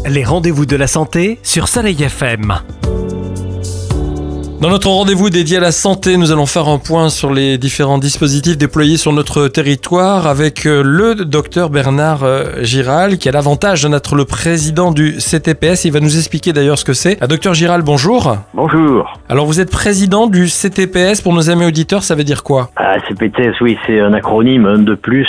Les rendez-vous de la santé sur Soleil FM. Dans notre rendez-vous dédié à la santé, nous allons faire un point sur les différents dispositifs déployés sur notre territoire avec le docteur Bernard Giral, qui a l'avantage d'être le président du CTPS. Il va nous expliquer d'ailleurs ce que c'est. Docteur Giral, bonjour. Bonjour. Alors vous êtes président du CTPS. Pour nos amis auditeurs, ça veut dire quoi? CPTS, oui, c'est un acronyme, un de plus,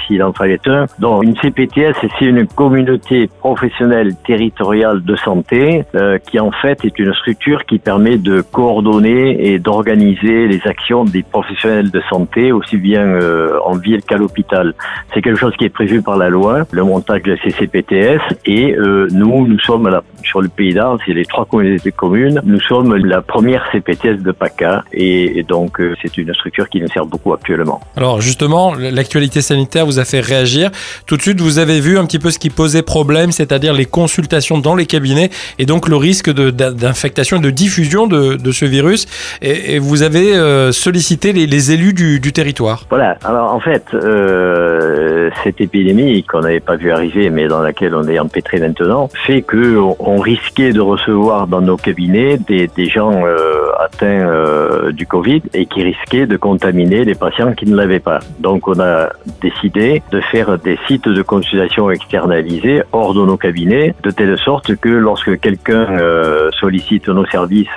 s'il en fallait un. Donc une CPTS, c'est une communauté professionnelle territoriale de santé qui en fait est une structure qui permet de coordonner et d'organiser les actions des professionnels de santé, aussi bien en ville qu'à l'hôpital. C'est quelque chose qui est prévu par la loi, le montage de ces CPTS, et nous sommes sur le Pays d'Arles, c'est les 3 communautés de communes, nous sommes la première CPTS de PACA, et donc c'est une structure qui nous sert beaucoup actuellement. Alors justement, l'actualité sanitaire vous a fait réagir. Tout de suite, vous avez vu un petit peu ce qui posait problème, c'est-à-dire les consultations dans les cabinets, et donc le risque d'infectation et de diffusion de ce virus, et vous avez sollicité les élus du territoire. Voilà, alors en fait, cette épidémie qu'on n'avait pas vu arriver, mais dans laquelle on est empêtré maintenant, fait qu'on risquait de recevoir dans nos cabinets des gens atteints du Covid et qui risquaient de contaminer les patients qui ne l'avaient pas. Donc on a décidé de faire des sites de consultation externalisés hors de nos cabinets, de telle sorte que lorsque quelqu'un sollicite nos services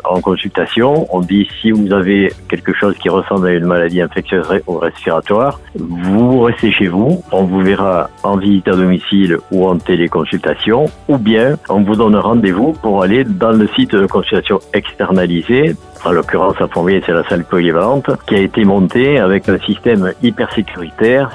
en consultation, on dit si vous avez quelque chose qui ressemble à une maladie infectieuse ou respiratoire, vous restez chez vous, on vous verra en visite à domicile ou en téléconsultation, ou bien on vous donne rendez-vous pour aller dans le site de consultation externalisé. En l'occurrence, à Fontvieille, c'est la salle polyvalente, qui a été montée avec un système hyper sécuritaire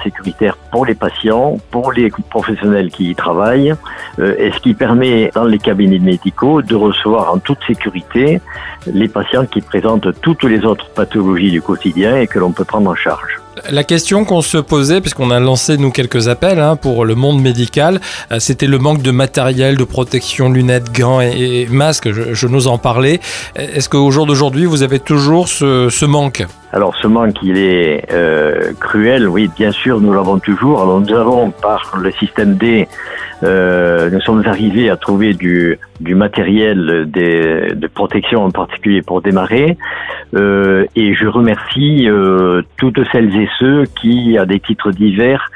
pour les patients, pour les professionnels qui y travaillent, et ce qui permet dans les cabinets médicaux de recevoir en toute sécurité les patients qui présentent toutes les autres pathologies du quotidien et que l'on peut prendre en charge. La question qu'on se posait, puisqu'on a lancé nous quelques appels pour le monde médical, c'était le manque de matériel, de protection, lunettes, gants et masques, je n'ose en parler. Est-ce qu'au jour d'aujourd'hui, vous avez toujours ce manque? Alors ce manque, il est cruel, oui, bien sûr, nous l'avons toujours. Alors nous avons, par le système D, nous sommes arrivés à trouver du matériel de protection, en particulier pour démarrer. Et je remercie toutes celles et ceux qui, à des titres divers,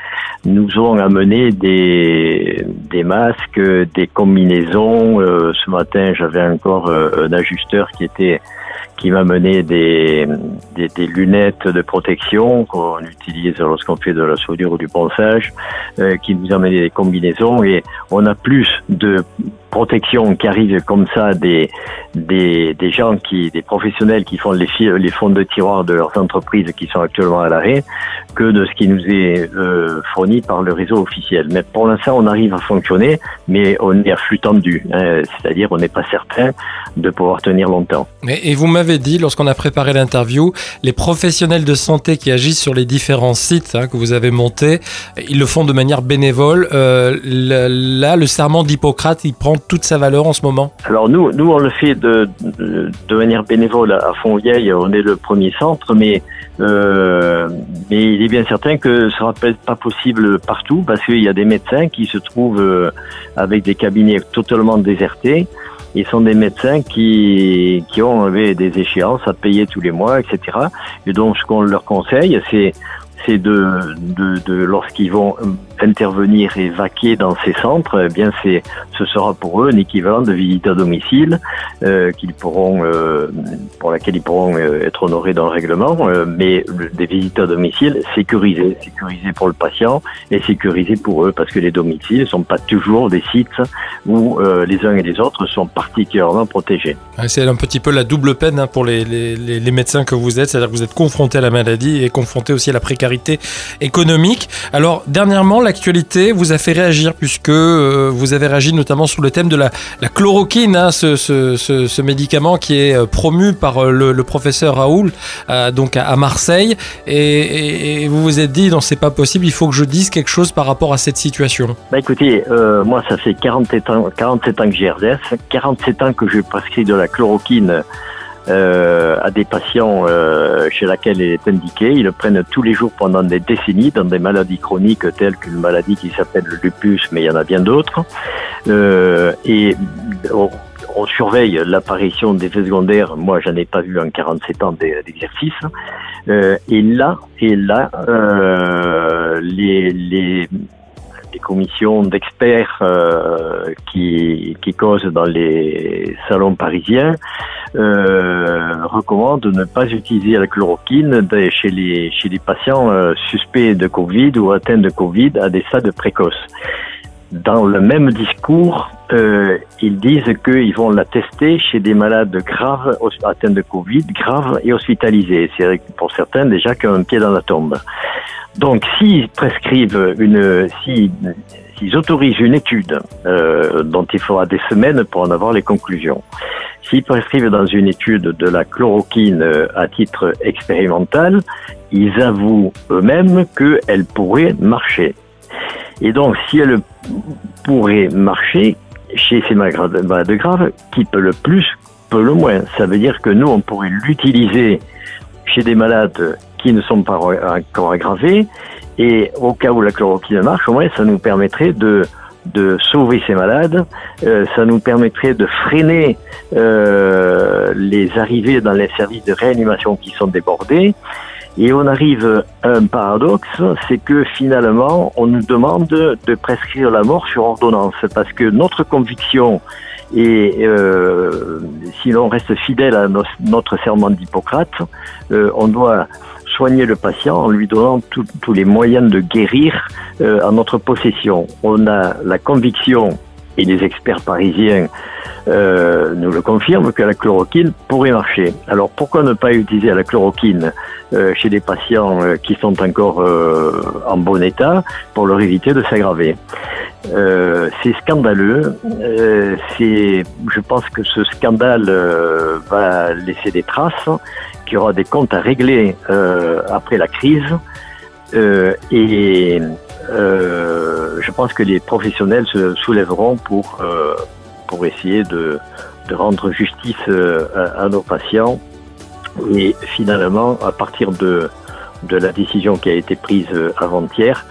nous ont amené des masques, des combinaisons. Ce matin, j'avais encore un ajusteur qui m'a mené des lunettes de protection qu'on utilise lorsqu'on fait de la soudure ou du ponçage, qui nous a mené des combinaisons, et on a plus de protection qui arrive comme ça des gens des professionnels qui font les fonds de tiroir de leurs entreprises qui sont actuellement à l'arrêt, que de ce qui nous est fourni par le réseau officiel. Mais pour l'instant, on arrive à fonctionner, mais on est à flux tendu, c'est-à-dire on n'est pas certain de pouvoir tenir longtemps. Et vous m'avez dit, lorsqu'on a préparé l'interview, les professionnels de santé qui agissent sur les différents sites que vous avez montés, ils le font de manière bénévole. Là, le serment d'Hippocrate, il prend toute sa valeur en ce moment? Alors nous on le fait de manière bénévole à Fontvieille, on est le premier centre, mais il est bien certain que ce sera peut-être pas possible partout, parce qu'il y a des médecins qui se trouvent avec des cabinets totalement désertés. Ils sont des médecins qui ont des échéances à payer tous les mois, etc. Et donc, ce qu'on leur conseille, c'est lorsqu'ils vont intervenir et vaquer dans ces centres, eh bien ce sera pour eux un équivalent de visite à domicile pour laquelle ils pourront être honorés dans le règlement, mais des visites à domicile sécurisées pour le patient et sécurisées pour eux, parce que les domiciles ne sont pas toujours des sites où les uns et les autres sont particulièrement protégés. C'est un petit peu la double peine pour les médecins que vous êtes, c'est-à-dire que vous êtes confrontés à la maladie et confrontés aussi à la précarité économique. Alors dernièrement, l'actualité vous a fait réagir, puisque vous avez réagi notamment sur le thème de la chloroquine, ce médicament qui est promu par le professeur Raoult donc à Marseille, et vous vous êtes dit non, c'est pas possible, il faut que je dise quelque chose par rapport à cette situation. Écoutez, moi ça fait 47 ans que j'exerce, 47 ans que je prescris de la chloroquine à des patients chez laquelle elle est indiquée. Ils le prennent tous les jours pendant des décennies dans des maladies chroniques telles qu'une maladie qui s'appelle le lupus, mais il y en a bien d'autres. Et on surveille l'apparition d'effets secondaires. Moi, j'en ai pas vu en 47 ans d'exercice. Et là, les commissions d'experts qui causent dans les salons parisiens recommandent de ne pas utiliser la chloroquine chez les patients suspects de Covid ou atteints de Covid à des stades précoces. Dans le même discours, ils disent qu'ils vont la tester chez des malades graves atteints de Covid, graves et hospitalisés. C'est pour certains déjà qui ont un pied dans la tombe. Donc, s'ils prescrivent s'ils autorisent une étude dont il faudra des semaines pour en avoir les conclusions, s'ils prescrivent dans une étude de la chloroquine à titre expérimental, ils avouent eux-mêmes qu'elle pourrait marcher. Et donc, si elle pourrait marcher chez ces malades graves, qui peut le plus, peut le moins. Ça veut dire que nous, on pourrait l'utiliser chez des malades qui ne sont pas encore aggravés, et au cas où la chloroquine marche, au moins, ça nous permettrait de sauver ces malades, ça nous permettrait de freiner les arrivées dans les services de réanimation qui sont débordés. Et on arrive à un paradoxe, c'est que finalement, on nous demande de prescrire la mort sur ordonnance, parce que notre conviction, et si l'on reste fidèle à notre serment d'Hippocrate, on doit soigner le patient en lui donnant tous les moyens de guérir en notre possession. On a la conviction, et les experts parisiens nous le confirment, que la chloroquine pourrait marcher. Alors pourquoi ne pas utiliser la chloroquine chez des patients qui sont encore en bon état pour leur éviter de s'aggraver? C'est scandaleux. Je pense que ce scandale va laisser des traces, qu'il y aura des comptes à régler après la crise. Je pense que les professionnels se soulèveront pour essayer de rendre justice à nos patients. Et finalement, à partir de la décision qui a été prise avant-hier,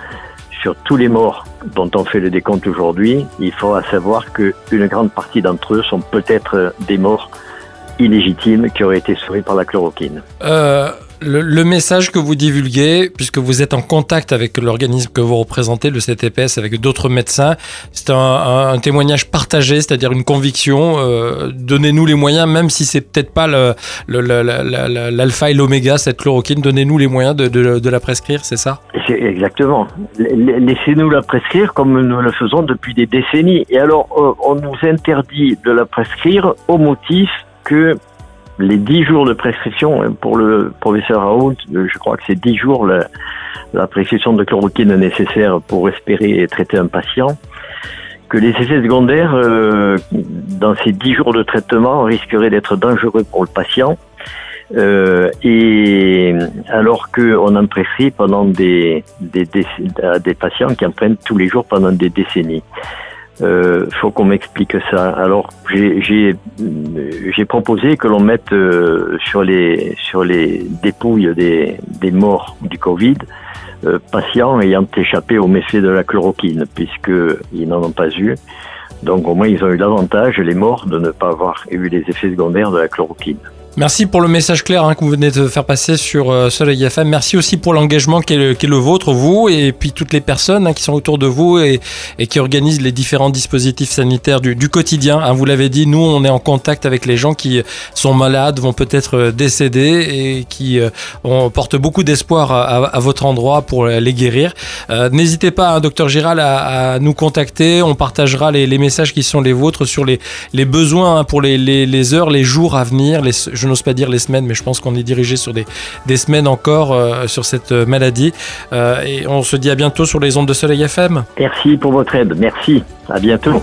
sur tous les morts dont on fait le décompte aujourd'hui, il faudra savoir qu'une grande partie d'entre eux sont peut-être des morts illégitimes qui auraient été sauvés par la chloroquine. Le message que vous divulguez, puisque vous êtes en contact avec l'organisme que vous représentez, le CTPS, avec d'autres médecins, c'est un témoignage partagé, c'est-à-dire une conviction. Donnez-nous les moyens, même si c'est peut-être pas l'alpha et l'oméga, cette chloroquine, donnez-nous les moyens de la prescrire, c'est ça? C'est exactement. Laissez-nous la prescrire comme nous le faisons depuis des décennies. Et alors, on nous interdit de la prescrire au motif que les 10 jours de prescription, pour le professeur Raoult, je crois que c'est 10 jours la prescription de chloroquine nécessaire pour espérer traiter un patient, que les effets secondaires dans ces 10 jours de traitement risqueraient d'être dangereux pour le patient, et alors qu'on en prescrit pendant des patients qui en prennent tous les jours pendant des décennies. Faut qu'on m'explique ça. Alors j'ai proposé que l'on mette sur les dépouilles des morts du Covid patients ayant échappé aux méfaits de la chloroquine, puisqu'ils n'en ont pas eu. Donc au moins ils ont eu l'avantage, les morts, de ne pas avoir eu les effets secondaires de la chloroquine. Merci pour le message clair que vous venez de faire passer sur Soleil FM. Merci aussi pour l'engagement qui est le vôtre, vous, et puis toutes les personnes qui sont autour de vous et qui organisent les différents dispositifs sanitaires du quotidien. Vous l'avez dit, nous, on est en contact avec les gens qui sont malades, vont peut-être décéder et qui portent beaucoup d'espoir à votre endroit pour les guérir. N'hésitez pas, Dr Giral, à nous contacter. On partagera les messages qui sont les vôtres sur les besoins pour les heures, les jours à venir, je n'ose pas dire les semaines, mais je pense qu'on est dirigé sur des semaines encore sur cette maladie. Et on se dit à bientôt sur les ondes de Soleil FM. Merci pour votre aide. Merci. À bientôt.